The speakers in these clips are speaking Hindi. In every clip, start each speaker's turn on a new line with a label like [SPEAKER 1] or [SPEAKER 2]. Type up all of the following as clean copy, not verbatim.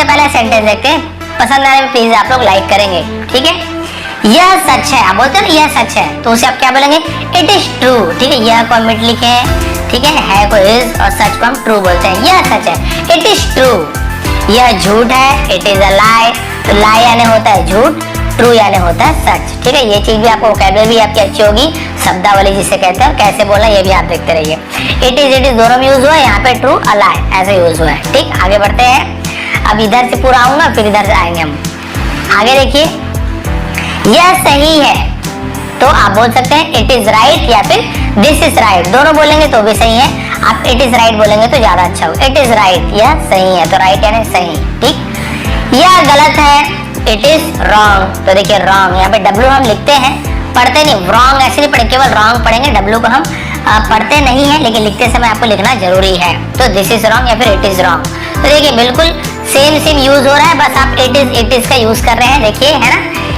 [SPEAKER 1] सबसे पहले सेंटेंस देखते हैं, पसंद आने में प्लीज आप लोग लाइक करेंगे, ठीक है। यह सच है, आप बोलते हैं ना यह सच है, तो उसे आप क्या बोलेंगे, इट इज ट्रू, ठीक है। यह को हम मिट लिखे हैं, ठीक है को इज और सच को हम ट्रू बोलते हैं। यह सच है, इट इज ट्रू। यह झूठ है, इट इज अ लाई, तो लाई यानी होता है झूठ, ट्रू यानी होता है सच, ठीक है। ये चीज भी आपको वोकैबुलरी आपकी अच्छी होगी, शब्दावली जिसे कहते हैं, कैसे बोलना ये भी आप देखते रहिए। इट इज दोनों में यूज हुआ है, यहाँ पे ट्रू अलाई ऐसे यूज हुआ है, ठीक। आगे बढ़ते हैं, अब इधर से पूरा आऊंगा फिर इधर से आएंगे हम। आगे देखिए, यह सही है, तो आप बोल सकते हैं इट इज राइट या फिर दिस इज राइट, दोनों बोलेंगे तो भी सही है। आप इट इज राइट बोलेंगे तो ज्यादा अच्छा हो। इट इज राइट, यह सही है, तो राइट यानी सही, ठीक। यह गलत है, इट इज रॉन्ग, तो देखिए रॉन्ग, यहाँ पे डब्ल्यू हम लिखते हैं, पढ़ते नहीं, रॉन्ग ऐसे नहीं पढ़े, केवल रॉन्ग पढ़ेंगे, डब्ल्यू को हम पढ़ते नहीं है, लेकिन लिखते समय आपको लिखना जरूरी है। तो दिस इज रॉन्ग या फिर इट इज रॉन्ग, तो देखिए बिल्कुल सेम यूज हो रहा है, बस आप इट इज का यूज कर रहे हैं, देखिए है ना।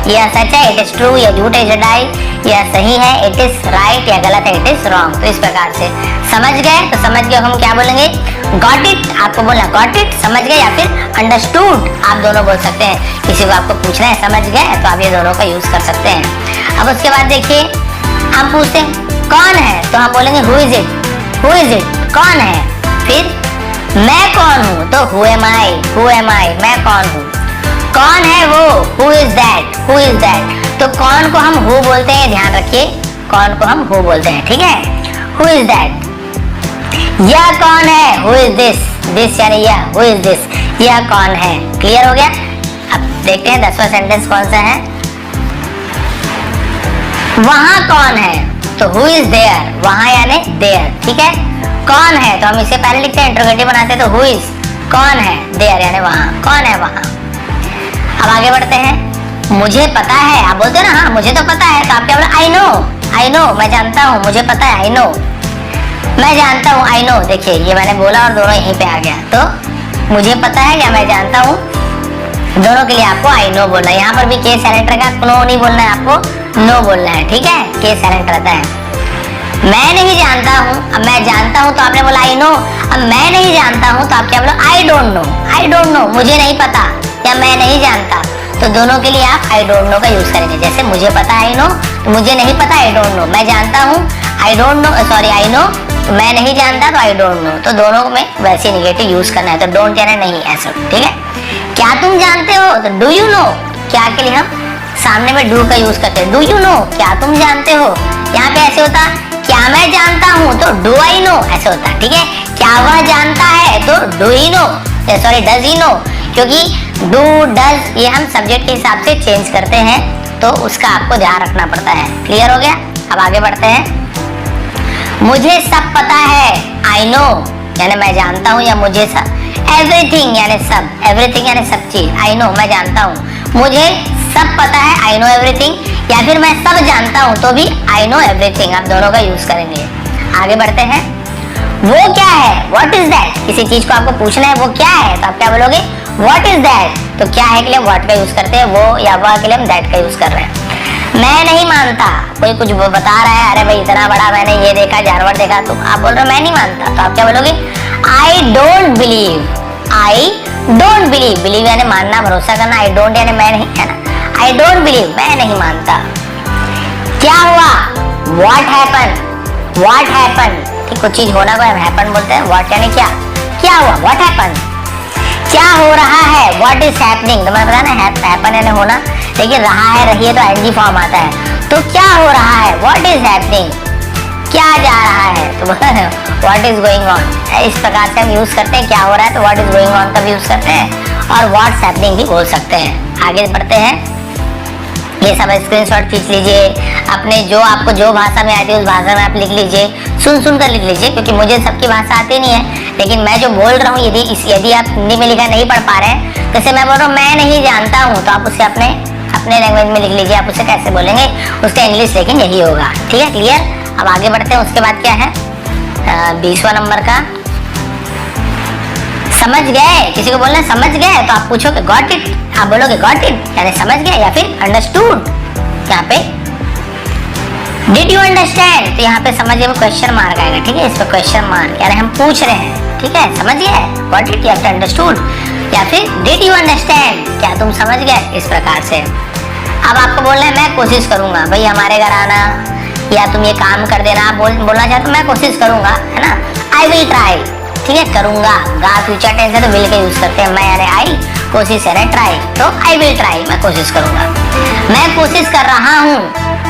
[SPEAKER 1] यह सच है, इट इज ट्रू, यह झूठ है, जडाई, यह सही है, इट इज राइट, या गलत है, इट इज रॉन्ग। तो इस प्रकार से समझ गए, तो समझ गए हम क्या बोलेंगे, गॉट इट, आपको बोलना गॉट इट, समझ गए, या फिर अंडरस्टूड, आप दोनों बोल सकते हैं। किसी को आपको पूछना है समझ गए, तो आप ये दोनों का यूज कर सकते हैं। अब उसके बाद देखिए, हम पूछते हैं कौन है, तो हम बोलेंगे who is it, who is it, कौन है। फिर मैं कौन हूँ, तो हु एम आई, मैं कौन हूँ। कौन है वो, हु इज दैट, तो कौन को हम हु बोलते हैं, ध्यान रखिए, कौन को हम हु बोलते हैं, ठीक है। Who is that. यह कौन है, हु इज दिस यानी यह, हु इज दिस, यह कौन है। क्लियर हो गया। अब देखते हैं 10वां सेंटेंस कौन सा है। वहां कौन है, तो हु इज देयर, वहां यानी देयर, ठीक है। कौन है, तो हम इसे पहले लिखते हैं, इंट्रोगेटिव बनाते हैं, तो हु इज, कौन है, देयर यानी वहां, कौन है वहां। अब आगे बढ़ते हैं, मुझे पता है, आप बोलते हैं ना हाँ मुझे तो पता है, तो आप क्या बोला, आई नो, मैं जानता हूँ, मुझे पता है, आई नो, मैं जानता हूँ, आई नो। देखिए ये मैंने बोला और दोनों यहीं पे आ गया, तो मुझे पता है या मैं जानता हूँ, दोनों के लिए आपको आई नो बोलना है। यहाँ पर भी केस साइलेंट रहेगा, नो नहीं बोलना है, आपको नो बोलना है, ठीक है, केस साइलेंट रहता है। मैं नहीं जानता हूँ, अब मैं जानता हूँ तो आपने बोला आई नो, अब मैं नहीं जानता हूँ तो आप क्या बोलो, आई डोंट नो, मुझे नहीं पता या मैं नहीं जानता, तो दोनों के लिए आप आई डोंट नो का यूज करेंगे। जैसे मुझे पता आई नो, तो मुझे नहीं पता आई डोंट नो, मैं जानता हूँ I don't know, sorry I know, तो मैं नहीं जानता तो आई डोंट नो, तो दोनों में वैसे निगेटिव यूज करना है, तो डोंट यानी नहीं, ऐसा, ठीक है। क्या तुम जानते हो, तो डू यू नो, क्या के लिए हम सामने में डू का यूज करते हैं, डू यू नो, क्या तुम जानते हो। यहाँ पे ऐसे होता, क्या मैं जानता हूँ, तो डू आई नो, ऐसे होता, ठीक है। क्या वह जानता है, तो do he know, sorry does he know, क्योंकि डू डज ये हम सब्जेक्ट के हिसाब से चेंज करते हैं, तो उसका आपको ध्यान रखना पड़ता है। क्लियर हो गया। अब आगे बढ़ते हैं, मुझे सब पता है, आई नो यानी मैं जानता हूँ, या मुझे सब, एवरीथिंग यानी सब, एवरीथिंग यानी सब चीज, आई नो मैं जानता हूँ, मुझे सब पता है, आई नो एवरीथिंग, या फिर मैं सब जानता हूँ तो भी आई नो एवरीथिंग, आप दोनों का यूज करेंगे। आगे बढ़ते हैं, वो क्या है, व्हाट इज दैट, किसी चीज को आपको पूछना है वो क्या है, तो आप क्या बोलोगे, व्हाट इज दैट, तो क्या है के लिए व्हाट का यूज करते हैं, वो या वह के लिए हम दैट का यूज कर रहे हैं। मैं नहीं मानता, कोई कुछ बता रहा है, अरे भाई इतना बड़ा मैंने ये देखा, जानवर देखा, तो आप बोल रहे हो मैं नहीं मानता, तो आप क्या बोलोगे, आई डोंट बिलीव, बिलीव यानी मानना, भरोसा करना, आई डोंट यानी मैं नहीं, है ना, आई डोंट बिलीव, मैं नहीं मानता। क्या हुआ, व्हाट हैपन, ठीक, कुछ चीज होना को हैपन बोलते हैं, व्हाट यानी क्या हुआ, व्हाट हैपन, क्या हो रहा है, व्हाट इज हैपनिंग, तो मैं बता ना हैपन यानी होना, लेकिन रहा है, रही है तो एनजी फॉर्म आता है, तो क्या हो रहा है, व्हाट इज हैपनिंग, क्या जा रहा है, तो व्हाट इज गोइंग ऑन, इस प्रकार से हम यूज करते हैं। क्या हो रहा है तो व्हाट इज गोइंग ऑन का भी यूज करते हैं, और व्हाट्स हैपनिंग भी बोल सकते हैं। आगे बढ़ते हैं, ये सब स्क्रीनशॉट खींच लीजिए, अपने जो आपको जो भाषा में आती है उस भाषा में आप लिख लीजिए, सुन कर लिख लीजिए, क्योंकि मुझे सबकी भाषा आती नहीं है, लेकिन मैं जो बोल रहा हूँ यदि आप हिंदी में लिखा नहीं पढ़ पा रहे हैं, जैसे मैं बोल रहा हूँ मैं नहीं जानता हूँ, तो आप उसे अपने लैंग्वेज में लिख लीजिए, आप उसे कैसे बोलेंगे, उसका इंग्लिश लेकिन यही होगा, ठीक है, क्लियर। अब आगे बढ़ते हैं, उसके बाद क्या है 20वां नंबर का, समझ गए, किसी को बोलना है समझ गए, तो आप पूछोगे गॉट इट, आप बोलोगे गॉट इट यानी समझ गए, या फिर अंडरस्टूड, यहाँ पे डिड यू अंडरस्टैंड, तो यहाँ पे समझिए वो क्वेश्चन मार्क आएगा, ठीक है, इस पर क्वेश्चन मार्क यानी हम पूछ रहे हैं, ठीक है, समझ गए, गॉट इट या फिर अंडरस्टूड। या फिर डिड यू अंडरस्टैंड, क्या तुम समझ गए, इस प्रकार से। अब आपको बोलना है मैं कोशिश करूंगा, भाई हमारे घर आना या तुम ये काम कर देना। आप बोलना चाहते हो मैं कोशिश करूंगा, है ना, आई विल ट्राई, ठीक है, करूंगा, गा फ्यूचर टेंस है तो विल का यूज करते हैं, मैं यानी आई, कोशिश है ट्राई, तो आई विल ट्राई, मैं कोशिश करूंगा। मैं कोशिश कर रहा हूँ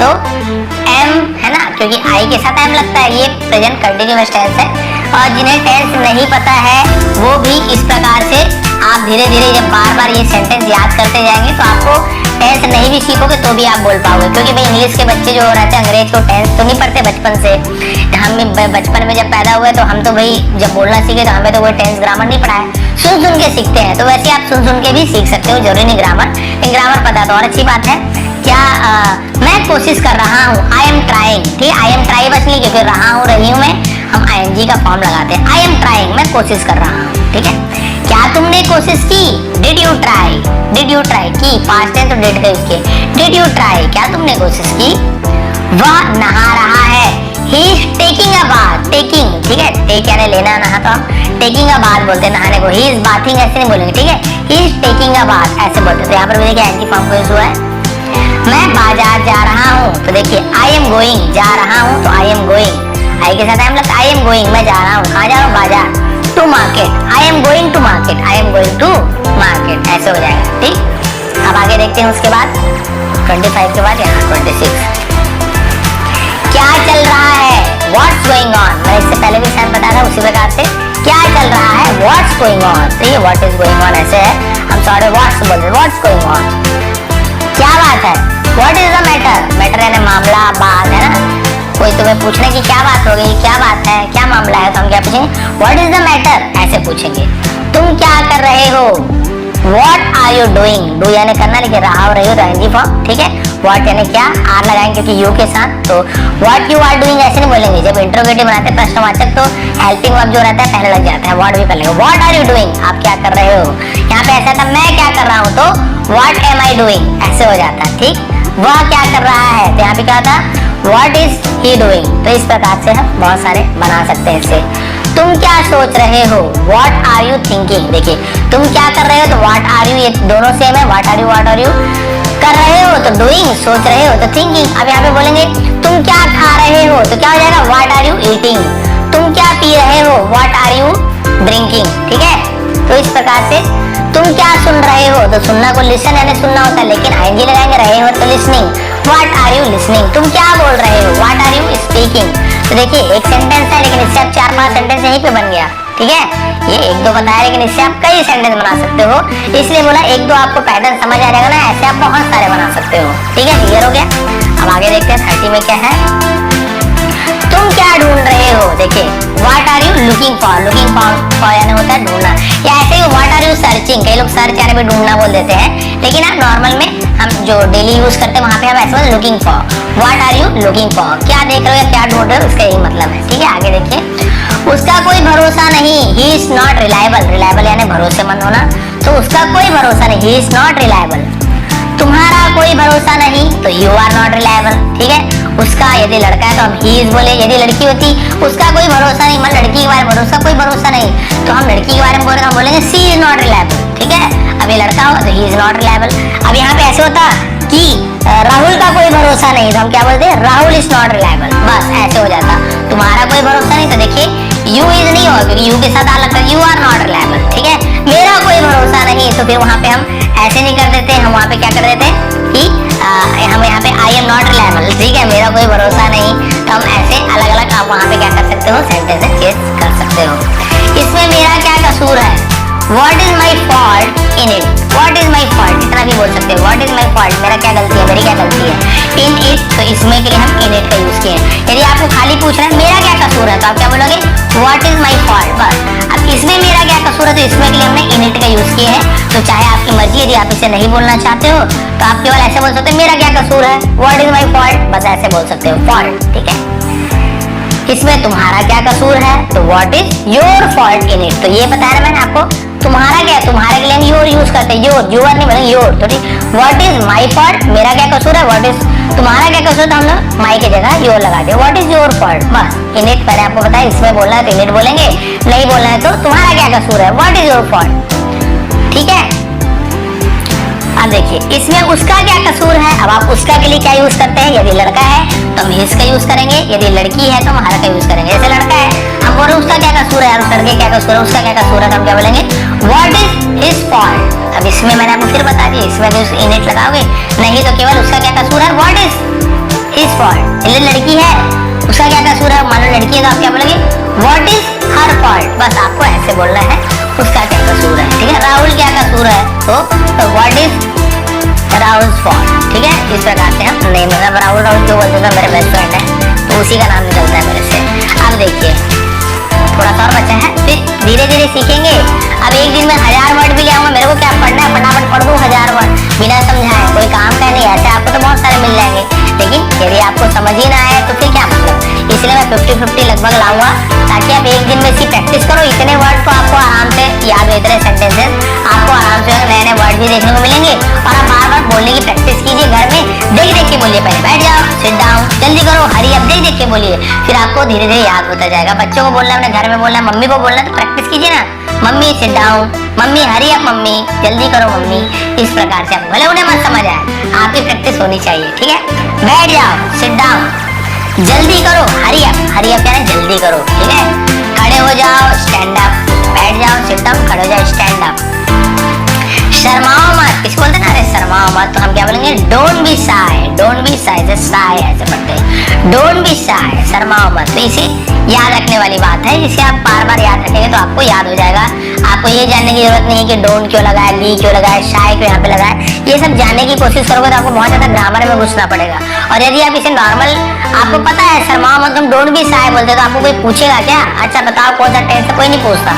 [SPEAKER 1] तो एम, है ना, क्योंकि आई के साथ एम लगता है, ये प्रेजेंट कंटिन्यूअस टेंस है। और जिन्हें टेंस नहीं पता है वो भी इस प्रकार से आप धीरे धीरे जब बार बार ये सेंटेंस याद करते जाएंगे तो आपको टेंस नहीं भी सीखोगे तो भी आप बोल पाओगे। क्योंकि भाई इंग्लिश के बच्चे जो रहते हैं अंग्रेज को टेंस तो नहीं पढ़ते बचपन से। हम बचपन में जब पैदा हुए तो हम तो भाई जब बोलना सीखे तो हमें तो कोई टेंस ग्रामर नहीं पढ़ा है, सुन सुन के सीखते हैं। तो वैसे आप सुन सुन के भी सीख सकते हो, जरूरी नहीं ग्रामर, लेकिन ग्रामर पता तो और अच्छी बात है। क्या मैं कोशिश कर रहा हूँ, आई एम ट्राइंग, ठीक है, आई एम ट्राई बच नहीं क्योंकि रहा हूँ रही हूँ मैं, हम ING का फॉर्म लगाते हैं, आई एम ट्राइंग, मैं कोशिश कर रहा हूँ, ठीक है। क्या तुमने कोशिश की, did you try, did you try की, पास्ट टेंस तो डिड का यूज किए, डिड यू ट्राई, क्या तुमने कोशिश की। वह नहा रहा है, he is taking a bath, taking, ठीक है, टेक यानी लेना, नहा तो हम टेकिंग अ बाथ बोलते हैं नहाने को, ही इज बाथिंग ऐसे नहीं बोलेंगे, ठीक है, he is taking a bath ऐसे बोलते हैं। तो यहाँ पर भी देखिए ING फॉर्म को यूज हुआ है। मैं बाजार जा रहा हूँ, तो देखिए आई एम गोइंग, जा रहा हूँ तो आई एम गोइंग, आई के साथ आई एम लगता, आई एम गोइंग, मैं जा रहा हूँ, कहाँ जा रहा हूँ, बाजार, to market, I am going to market, I am going to market, ऐसे हो जाएगा, ठीक। अब आगे देखते हैं उसके बाद 25 के बाद यहाँ 26, क्या चल रहा है, व्हाट्स गोइंग ऑन, मैंने इससे पहले भी शायद बताया था उसी प्रकार से, क्या चल रहा है, व्हाट्स गोइंग ऑन, तो ये व्हाट इज गोइंग ऑन ऐसे है, हम सॉरी व्हाट्स बोल रहे, व्हाट्स गोइंग ऑन, क्या बात है, what is the matter, matter यानी मामला, बात, है ना, कोई तुम्हें पूछने की क्या बात हो गई, क्या बात है, क्या मामला है, तो हम क्या पूछेंगे, व्हाट इज द मैटर, ऐसे पूछेंगे। तुम क्या कर रहे हो, what are you doing, do यानी करना, लेकिन रहा हो रही हो तो ING फॉर्म, ठीक है, व्हाट यानी क्या, आर लगाएंगे क्योंकि यू के साथ, तो व्हाट यू आर डूइंग ऐसे नहीं बोलेंगे। जब इंट्रोगेटिव बनाते हैं प्रश्नवाचक तो हेल्पिंग वर्ब जो रहता है पहले लग जाता है, व्हाट भी पहले, व्हाट आर यू डूइंग, आप क्या कर रहे हो। यहाँ पे ऐसा था मैं क्या कर रहा हूँ तो व्हाट एम आई डूइंग ऐसे हो जाता है, ठीक, वह क्या कर रहा है, तो यहाँ पे क्या था, व्हाट इज ही डूइंग। तो इस प्रकार से हम बहुत सारे बना सकते हैं इसे। तुम क्या सोच रहे हो, व्हाट आर यू थिंकिंग, देखिए तुम क्या कर रहे हो तो व्हाट आर यू, ये दोनों सेम है, व्हाट आर यू कर रहे हो तो डूइंग, सोच रहे हो तो थिंकिंग। अब यहाँ पे बोलेंगे तुम क्या खा रहे हो तो क्या हो जाएगा, व्हाट आर यू ईटिंग। तुम क्या पी रहे हो, व्हाट आर यू ड्रिंकिंग, ठीक है। तो इस प्रकार से तुम क्या सुन रहे हो तो सुनना को लिसन यानी सुनना होता है, लेकिन ING लगाएंगे, रहे हो तो listening, what are you listening. तुम क्या बोल रहे हो, व्हाट आर यू स्पीकिंग। तो देखिए एक सेंटेंस है लेकिन इससे आप 4-5 सेंटेंस यहीं पे बन गया, ठीक है। ये 1-2 बताया लेकिन इससे आप कई सेंटेंस बना सकते हो, इसलिए बोला 1-2 आपको पैटर्न समझ आ जाएगा ना, ऐसे आप बहुत सारे बना सकते हो, ठीक है, क्लियर हो गया। अब आगे देखते हैं 30 में क्या है। तुम क्या ढूंढ रहे हो, देखिए what are you looking for, looking for यानी होता है ढूंढना, या ऐसे ही व्हाट आर यू सर्चिंग, कई लोग सर्च यानी भी ढूंढना बोल देते हैं, लेकिन आप नॉर्मल में हम जो डेली यूज करते हैं वहां पे हम ऐसे looking for, what are you looking for, क्या देख रहे हो या क्या ढूंढ रहे हो, उसका यही मतलब है, ठीक है। आगे देखिए, उसका कोई भरोसा नहीं, he is not reliable, reliable यानी भरोसेमंद होना, तो उसका कोई भरोसा नहीं, ही इज नॉट रिलायबल। तुम्हारा कोई भरोसा नहीं तो यू आर नॉट रिलायबल, ठीक है। उसका यदि लड़का है तो हम ही इज बोले, यदि लड़की होती उसका कोई भरोसा नहीं, मतलब लड़की के बारे में भरोसा कोई भरोसा नहीं, तो हम लड़की के बारे में बोले तो हम बोलेंगे सी इज नॉट रिलायबल, ठीक है। अब ये लड़का हो तो ही इज नॉट रिलायबल। अब यहाँ पे ऐसे होता कि राहुल का कोई भरोसा नहीं तो हम क्या बोलते हैं, राहुल इज नॉट रिलायबल, बस ऐसे हो जाता। तुम्हारा कोई भरोसा नहीं तो देखिए यू इज नहीं होगा क्योंकि यू के साथ आ लगता है, यू आर नॉट रिलायबल, ठीक है। मेरा कोई भरोसा नहीं तो फिर वहां पे हम ऐसे नहीं कर देते, हम वहां पे क्या कर देते हैं कि हम यहाँ पे आई एम नॉट रिलायबल, ठीक है, मेरा कोई भरोसा नहीं, तो हम ऐसे अलग अलग आप वहां पे क्या कर सकते हो, सेंटेंस चेंज कर सकते हो। इसमें मेरा क्या कसूर है, what is my fault in it, what is my fault इतना भी बोल सकते हो, व्हाट इज माई फॉल्ट मेरा क्या गलती है, मेरी क्या गलती है। इन इट तो इसमें के लिए हम इन इट का यूज किए हैं। यदि आपको खाली पूछ रहे हैं मेरा क्या कसूर है तो आप क्या बोलोगे, व्हाट इज माई फॉल्ट, बस। अब इसमें मेरा क्या कसूर है तो इसमें के लिए हमने इन इट का यूज किए हैं। तो चाहे आपकी मर्जी, यदि आप इसे नहीं बोलना चाहते हो तो आप केवल ऐसे बोल सकते हो मेरा क्या कसूर है, व्हाट इज माई फॉल्ट, बस ऐसे बोल सकते हो, फॉल्ट, ठीक है। इसमें तुम्हारा क्या कसूर है तो what is your fault in it, तो ये बताया ना मैंने आपको, तुम्हारा क्या है, तुम्हारे के लिए हम योर यूज करते हैं, योर, यूर नहीं बोलेंगे योर, तो ठीक। व्हाट इज माई फॉल्ट, मेरा क्या कसूर है, व्हाट इज तुम्हारा क्या कसूर, तो हमने माई की जगह योर लगा दिया, व्हाट इज योर फॉल्ट, बस। इन इट पहले आपको बताया, इसमें बोलना है तो इन इट बोलेंगे, नहीं बोलना है तो तुम्हारा क्या कसूर है, व्हाट इज योर फॉल्ट। ठीक है। अब देखिए इसमें उसका क्या कसूर है। अब आप उसका के लिए क्या यूज करते हैं, यदि लड़का है तो हम हिज का यूज करेंगे, यदि लड़की है तो हम हर का यूज करेंगे। जैसे लड़का है हम बोल रहे उसका क्या कसूर है, उस लड़के क्या कसूर है, उसका क्या कसूर है, तो हम क्या बोलेंगे व्हाट इज हिज फॉल्ट। अब इसमें मैंने आपको फिर बता दिया, इसमें तो इनिट लगाओगे, नहीं तो केवल उसका क्या कसूर है व्हाट इज हिज फॉल्ट। लड़की है उसका क्या कसूर है, मान लो लड़की है तो आप क्या बोलेंगे व्हाट इज हर फॉल्ट। बस आपको ऐसे बोलना है उसका क्या कसूर है, ठीक है। राहुल क्या कसूर है तो व्हाट इज राहुल फॉल्ट, ठीक है। इस प्रकार से हम नहीं, मतलब राहुल क्यों बोलते थे, मेरे बेस्ट फ्रेंड है तो उसी का नाम निकलता है मेरे से। अब देखिए थोड़ा सा और बचा है, फिर धीरे धीरे सीखेंगे। अब एक दिन में 1000 वर्ड भी ले आऊंगा, मेरे को क्या पढ़ना है, फटाफट पढ़ दूं 1000 वर्ड बिना समझाए, कोई काम का नहीं। ऐसे आपको तो बहुत सारे मिल जाएंगे, लेकिन यदि आपको समझ ही ना आए तो फिर क्या मतलब। इसलिए मैं 50-50 लगभग लाऊंगा ताकि आप एक दिन में इसकी प्रैक्टिस करो। इतने वर्ड तो आपको आराम से याद हो, इतने सेंटेंसेस आपको आराम से नए नए वर्ड भी देखने को मिलेंगे। और आप बार बार बोलने की प्रैक्टिस कीजिए घर में, देख देख के बोलिए। पहले बैठ जाओ, सिट डाउन, जल्दी करो, हरी अप, देख देख के बोलिए, फिर आपको धीरे धीरे याद होता जाएगा। बच्चों को बोलना, अपने घर में बोलना, मम्मी को बोलना, तो प्रैक्टिस कीजिए ना। Mummy sit down, mummy hurry up, mummy जल्दी करो मम्मी। इस प्रकार से आपको भले उन्हें मत समझ आए, आपकी प्रैक्टिस होनी चाहिए, ठीक है। बैठ जाओ, सिट डाउन, जल्दी करो, हरी अप यानी जल्दी करो, ठीक है। खड़े हो जाओ, स्टैंड अप, बैठ जाओ, सिट डाउन, खड़े हो जाओ, स्टैंड अप। शर्माओ मत, किसको बोलते हैं ना, अरे शर्माओ मत, तो हम क्या बोलेंगे don't be shy, don't be shy, जैसे शाय ऐसे पढ़ते हैं, डोंट बी शाय, शर्माओ मत। तो इसे याद रखने वाली बात है, जिसे आप बार बार याद रखेंगे तो आपको याद हो जाएगा। आपको ये जानने की जरूरत नहीं है कि डोंट क्यों लगाया, ली क्यों लगाया, शाय क्यों यहाँ पे लगाया। ये सब जानने की कोशिश करोगे तो आपको बहुत ज्यादा ग्रामर में घुसना पड़ेगा। और यदि आप इसे नॉर्मल, आपको पता है शर्माओ मत, तुम डोंट बी शाय बोलते तो आपको कोई पूछेगा क्या, अच्छा बताओ कौन सा टेंस है, कोई नहीं पूछता।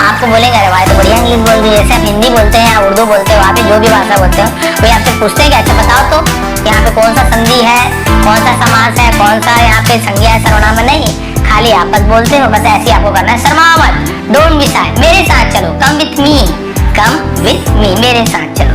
[SPEAKER 1] आपको बोलेंगे अरे भाई तो बढ़िया इंग्लिश बोल रही है, जैसे आप हिंदी बोलते हैं या उर्दू बोलते हो, वहाँ पे जो भी भाषा बोलते हो, कोई आपसे पूछते हैं कि अच्छा बताओ तो यहाँ पे कौन सा संधि है, कौन सा समास है, कौन सा यहाँ पे संज्ञा है, सर्वनाम है, नहीं, खाली आप बस बोलते हो। बस ऐसे आपको करना है, शर्माओ मत, डोंट बी शाय, मेरे साथ चलो, कम विथ मी, मेरे साथ चलो।